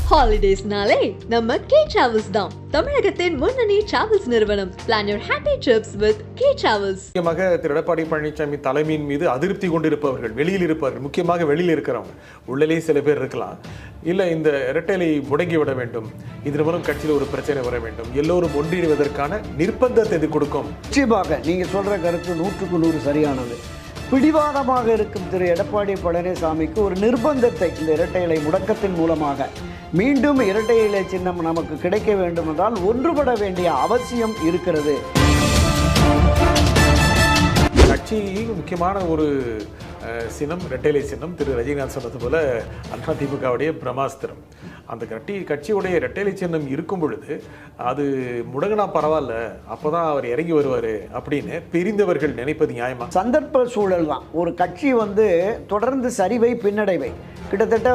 ஹாலிடேஸ்னாலே நம்ம K travels தான். தமிழகத்தின் முன்னணி டிராவல்ஸ் நிறுவனம். Plan your happy trips with K Travels. முக்கியமாக திரு எடப்பாடி பழனிசாமி தலைமையின் மீது அதிருப்தி கொண்டிருப்பவர்கள், வெளியில் இருப்பவர்கள், முக்கியமாக வெளியில் இருக்கிறவங்க, உள்ளே சில பேர் இருக்கலாம், இல்லை இந்த இரட்டைலை முடங்கி விட வேண்டும், இதன் மூலம் கட்சியில் ஒரு பிரச்சனை வர வேண்டும், எல்லோரும் ஒன்றிணைவதற்கான நிர்பந்தத்தை இது கொடுக்கும். நிச்சயமாக நீங்கள் சொல்கிற கருத்து 100க்கு 100 சரியானது. பிடிவாதமாக இருக்கும் திரு எடப்பாடி பழனிசாமிக்கு ஒரு நிர்பந்தத்தை இந்த இரட்டை இலை முடக்கத்தின் மூலமாக மீண்டும் இரட்டை இலை சின்னம் நமக்கு கிடைக்க வேண்டும் என்றால் ஒன்றுபட வேண்டிய அவசியம் இருக்கிறது. கட்சியில் முக்கியமான ஒரு சின்னம் இரட்டைலை சின்னம். திரு ரஜினிகாந்த் சொன்னது போல அதிமுகவுடைய பிரம்மாஸ்திரம். அந்த கட்சியுடைய இரட்டைலை சின்னம் இருக்கும் பொழுது அது முடங்கினா பரவாயில்ல, அப்போதான் அவர் இறங்கி வருவார் அப்படின்னு பிரிந்தவர்கள் நினைப்பது நியாயமா? சந்தர்ப்ப சூழல் தான். ஒரு கட்சி தொடர்ந்து சரிவை பின்னடைவை கிட்டத்தட்ட